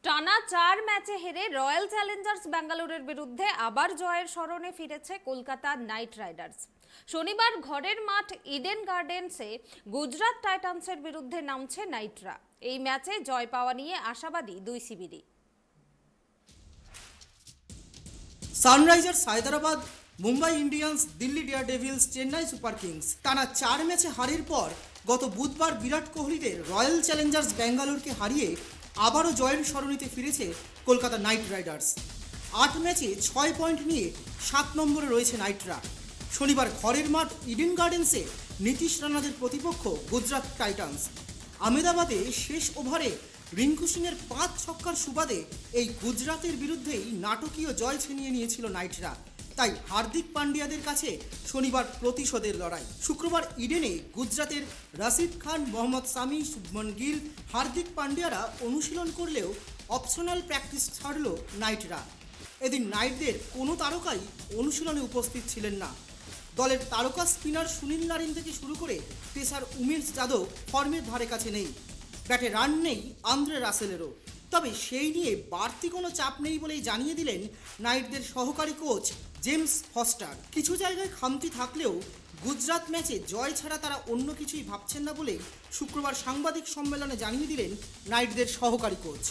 টানা 4 ম্যাচে হেরে রয়্যাল চ্যালেঞ্জার্স ব্যাঙ্গালোরের বিরুদ্ধে আবার জয়ের স্মরণে ফিরেছে কলকাতা নাইট রাইডার্স। শনিবার ঘরের মাঠ ইডেন গার্ডেন্সে গুজরাট টাইটান্সের বিরুদ্ধে নামছে নাইটরা। এই ম্যাচে জয় পাওয়া নিয়ে আশাবাদী দুই শিবিরই। Sunrisers Hyderabad, Mumbai Indians, Delhi Daredevils, Chennai Super Kings টানা 4 ম্যাচে হারের পর গত বুধবার বিরাট কোহলিদের রয়্যাল চ্যালেঞ্জার্স ব্যাঙ্গালোরকে হারিয়ে আবারও জয়ের সরণিতে ফিরেছে কলকাতা নাইট রাইডার্স। 8 ম্যাচে 6 পয়েন্ট নিয়ে 7 নম্বরে রয়েছে নাইটরা। শনিবার ঘরের মাঠ ইডেন গার্ডেন্সে নীতিশ রানাদের প্রতিপক্ষ গুজরাট টাইটান্স। আহমেদাবাদে শেষ ওভারে রিঙ্কু সিংয়ের 5 ছক্কার সুবাদে এই গুজরাতের বিরুদ্ধেই নাটকীয় জয় ছিনিয়ে নিয়েছিল নাইটরা। তাই হার্দিক পান্ডিয়াদের কাছে শনিবার প্রতিশোধের লড়াই। শুক্রবার ইডেনে গুজরাতের রাশিদ খান, মোহাম্মদ সামি, শুভমন গিল, হার্দিক পান্ডিয়ারা অনুশীলন করলেও অপশনাল প্র্যাকটিস ছাড়ল নাইটরা। এদিন নাইটদের কোনো তারকাই অনুশীলনে উপস্থিত ছিলেন না। দলের তারকা স্পিনার সুনীল নারিন থেকে শুরু করে পেসার উমেশ যাদব ফর্মের ধারে কাছে নেই। ব্যাটে রান নেই আন্দ্রে রাসেলেরও। তবে সেই নিয়ে বাড়তি কোনো চাপ নেই বলেই জানিয়ে দিলেন নাইটদের সহকারী কোচ জেমস ফস্টার। কিছু জায়গায় খামতি থাকলেও গুজরাট ম্যাচে জয় ছাড়া তারা অন্য কিছুই ভাবছেন না বলে শুক্রবার সাংবাদিক সম্মেলনে জানিয়ে দিলেন নাইটদের সহকারী coach.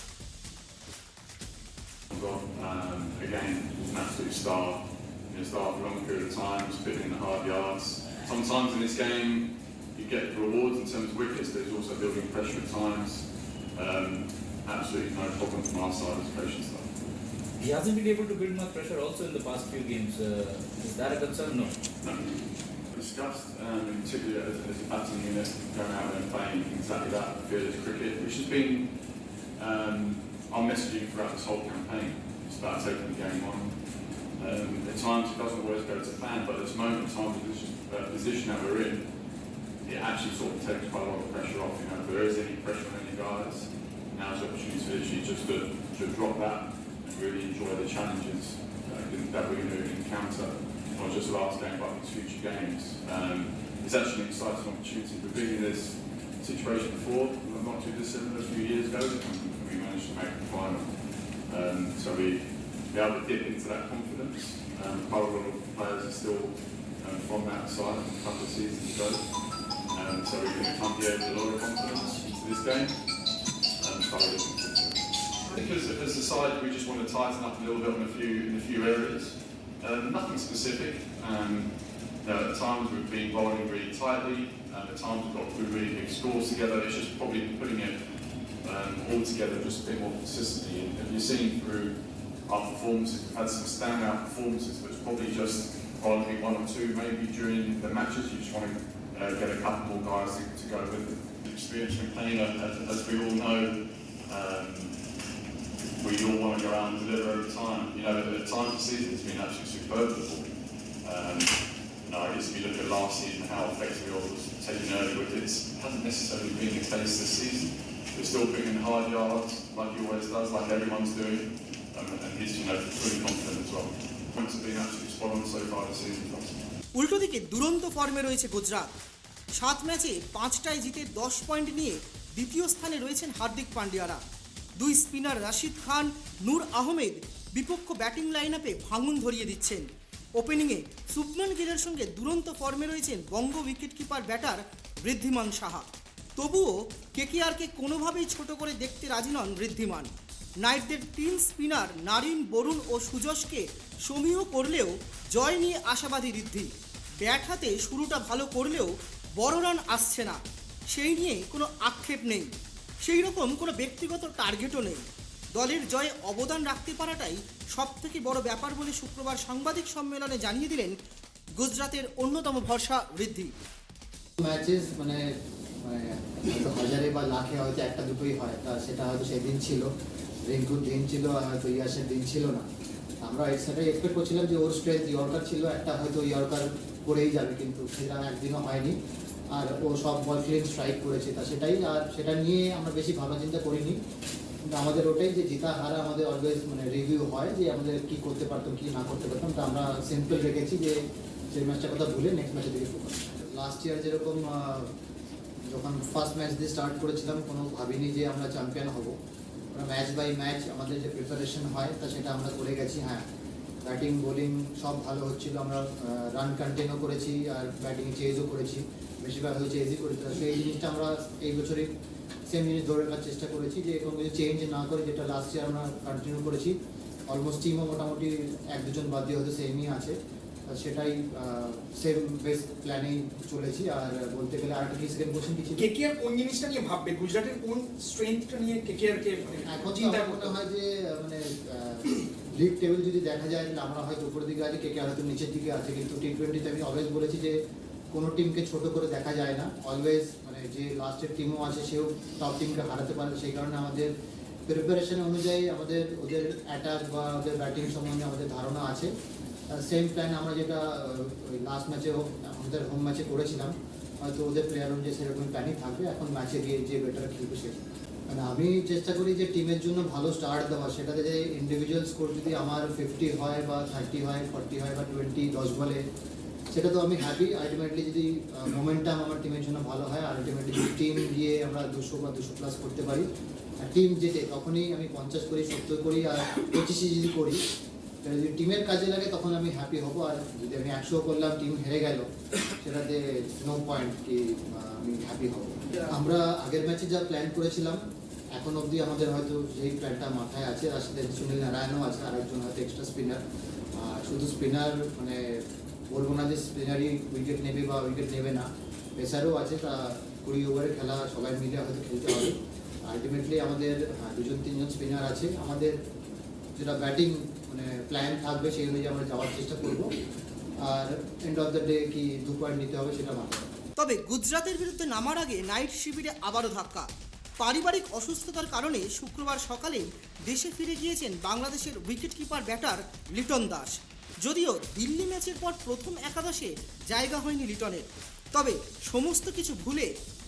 Start for a long period of time, spitting in the hard yards. Sometimes in this game, you get rewards in terms of wickets, but it's also building pressure at times. Absolutely no problem from our side as coaching staff. He hasn't been able to build much pressure also in the past few games. Is that a concern? No. No. Discussed, in particular as a batting unit, going out there and playing exactly that, fearless cricket, which has been our messaging throughout this whole campaign. It's about taking the game on. At times it doesn't always go to plan, but at this moment in time, the position that we're in, it actually sort of takes quite a lot of pressure off. You know, if there is any pressure on any guys, now's the opportunity to literally just to drop that and really enjoy the challenges that we're going to encounter, not just the last game, but in future games. It's actually an exciting opportunity. We've been in this situation before, not too dissimilar, a few years ago, and we managed to make the final. So we be able to dip into that confidence. Quite a lot of players are still from that side a couple of seasons ago. So we're going to come here with a lot of confidence into this game. I think as a side we just want to tighten up a little bit on in a few areas. Nothing specific. At times we've been bowling really tightly, at times we've got really big scores together. It's just probably putting it all together just a bit more consistently. And if you're seeing through our performances, we've had some standout performances, but it's probably just only one or two maybe during the matches. You just want to get a couple more guys to go with it. The experience from playing, as we all know, we all want to go out and deliver every time. You know, at times the season it's been actually superb football. I guess if you look at last season, how effective we was taking early wickets, it hasn't necessarily been the case this season. We're still putting in hard yards, like he always does, like everyone's doing. And he's, fully confident as well. Points have been absolutely spot on so far this season. উল্টো দিকে দুরন্ত ফর্মে রয়েছে গুজরাট। 7 ম্যাচে 5টায় জিতে 10 point নিয়ে দ্বিতীয় স্থানে রয়েছেন হার্দিক পান্ডিয়ারা। দুই স্পিনার রাশিদ খান, নূর আহমেদ বিপক্ষ ব্যাটিং লাইন আপে ভাঙন ধরিয়ে দিচ্ছেন। ওপেনিংয়ে শুভমন গিলের সঙ্গে দুরন্ত ফর্মে রয়েছেন বঙ্গ উইকেটকিপার ব্যাটার ঋদ্ধিমান সাহা। তবুও কেকেআরকে কোনোভাবেই ছোট করে দেখতে রাজি নন ঋদ্ধিমান। নাইটদের 3 স্পিনার নারিন, বরুণ ও সুজশকে সমীহ করলেও জয় নিয়ে আশাবাদী ঋদ্ধি। ব্যাট হাতে শুরুটা ভালো করলেও বড় রান আসছে না, সেই নিয়ে কোনো আক্ষেপ নেই। সেই রকম কোনো ব্যক্তিগত টার্গেটও নেই। দলের জয়ে অবদান রাখতে পারাটাই সবথেকে বড় ব্যাপার বলে শুক্রবার সাংবাদিক সম্মেলনে জানিয়ে দিলেন গুজরাটের অন্যতম ভরসা ঋদ্ধি। ম্যাচেস হয়তো হাজারে বা লাখে হয়তো একটা দুটোই হয়, তা সেটা হয়তো সেদিন ছিল, রিঙ্কুর দিন ছিল, হয়তো ইয়াসের দিন ছিল না। আমরা সেটাই এক্সপেক্ট করছিলাম যে ওর স্ট্রেংথ ইয়র্কার ছিল, একটা হয়তো ইয়র্কার করেই যাবে, কিন্তু সেটা একদিনও হয়নি। আর ও সব বল ক্লিন স্ট্রাইক করেছে, তা সেটাই, আর সেটা নিয়ে আমরা বেশি ভাবনা চিন্তা করিনি। কিন্তু আমাদের ওটাই যে জিতা হারা আমাদের অলওয়েজ রিভিউ হয় যে আমাদের কী করতে পারতাম কী না করতে পারতাম, তা আমরা সিম্পল রেখেছি যে সেই ম্যাচটার কথা ভুলে নেক্সট ম্যাচের দিকে ফোকাস। লাস্ট ইয়ার যেরকম যখন ফার্স্ট ম্যাচ দিয়ে স্টার্ট করেছিলাম, কোনো ভাবিনি যে আমরা চ্যাম্পিয়ন হব। আমরা ম্যাচ বাই ম্যাচ আমাদের যে প্রিপারেশন হয় তা সেটা আমরা করে গেছি। হ্যাঁ, ব্যাটিং বোলিং সব ভালো হচ্ছিল, আমরা রান কন্টেনও করেছি আর ব্যাটিং চেজও করেছি, বেশিরভাগ হয়তো চেজই করেছি। তো এই জিনিসটা আমরা এই বছরই সেম জিনিস ধরে রাখার চেষ্টা করেছি, যে কোনো কিছু চেঞ্জ না করে যেটা লাস্ট ইয়ার আমরা কন্টিনিউ করেছি। অলমোস্ট টিমও মোটামুটি 1-2 জন বাদ দিয়ে হয়তো সেমই আছে, সেটাই সেম বেস প্ল্যানেই চলেছি। আর বলতে গেলে আরেকটা কি সেকেন্ড কোশ্চেন কি ছিল? কেকেআর কোন জিনিসটা নিয়ে ভাববে, গুজরাটের কোন স্ট্রেংথটা নিয়ে কেকেআরকে এখন চিন্তা চিন্তা করতে মনে হয় যে মানে লিগ টেবিল যদি দেখা যায় তাহলে আমরা হয়তো উপরের দিকে আছি, কেকেআর হয়তো নিচের দিকে আছে। কিন্তু টি20তে আমি অলওয়েজ বলেছি যে কোনো টিমকে ছোট করে দেখা যায় না, অলওয়েজ মানে যে লাস্টের টিমও আছে সেও টপ টিমকে হারাতে পারে। সেই কারণে আমাদের প্রিপারেশন অনুযায়ী আমাদের ওদের অ্যাটাক বা ওদের ব্যাটিং সম্বন্ধে আমাদের ধারণা আছে। সেম প্ল্যান আমরা যেটা ওই লাস্ট ম্যাচে আমাদের হোম ম্যাচে করেছিলাম, হয়তো ওদের প্লেয়ার অনুযায়ী সেরকম প্ল্যানই থাকবে। এখন ম্যাচে গিয়ে যে বেটার খেলবে সে, মানে আমি চেষ্টা করি যে টিমের জন্য ভালো স্টার্ট দেওয়া। সেটাতে যে ইন্ডিভিজুয়াল স্কোর যদি আমার 50 হয় বা 30 হয়, 40 হয় বা 20 10 বলে, সেটা তো আমি হ্যাপি। আলটিমেটলি যদি মোমেন্টাম আমার টিমের জন্য ভালো হয়, আলটিমেটলি যদি টিম গিয়ে আমরা 200 বা 200+ করতে পারি, আর টিম জেতে তখনই আমি 50 করি, 70 করি আর 25 যদি করি, তাহলে যদি টিমের কাজে লাগে তখন আমি হ্যাপি হব। আর যদি আমি 100 করলাম, টিম হেরে গেল, সেটাতে নো পয়েন্ট কি আমি হ্যাপি হব। আমরা আগের ম্যাচে যা প্ল্যান করেছিলাম এখন অবধি আমাদের হয়তো যেই প্ল্যানটা মাথায় আছে, তার সাথে সুনীল নারায়ণও আছে, আর একজন হয়তো এক্সট্রা স্পিনার। আর শুধু স্পিনার মানে বলবো না যে স্পিনারই উইকেট নেবে বা উইকেট নেবে না, পেসারও আছে। তা 20 ওভারের খেলা সবাই মিলে হয়তো খেলতে হবে। আলটিমেটলি আমাদের 2-3 জন স্পিনার আছে। আমাদের যেটা ব্যাটিং মানে প্ল্যান থাকবে সেই অনুযায়ী আমরা যাওয়ার চেষ্টা করব। আর এন্ড অফ দ্য ডে কি 2 পয়েন্ট নিতে হবে সেটা মাথায়। তবে গুজরাতের বিরুদ্ধে নামার আগে নাইট শিবিরে আবারও ধাক্কা। পারিবারিক অসুস্থতার কারণে শুক্রবার সকালে দেশে ফিরে গিয়েছেন বাংলাদেশের wicket keeper batter Liton Das. যদিও দিল্লি ম্যাচের পর প্রথম একাদশে জায়গা হয়নি লিটনের, তবে সমস্ত কিছু ভুলে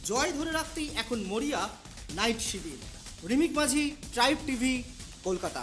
জয় ধরে রাখতেই এখন মরিয়া নাইট শিবির। রিমিক মাঝি, ট্রাইব টিভি, কলকাতা।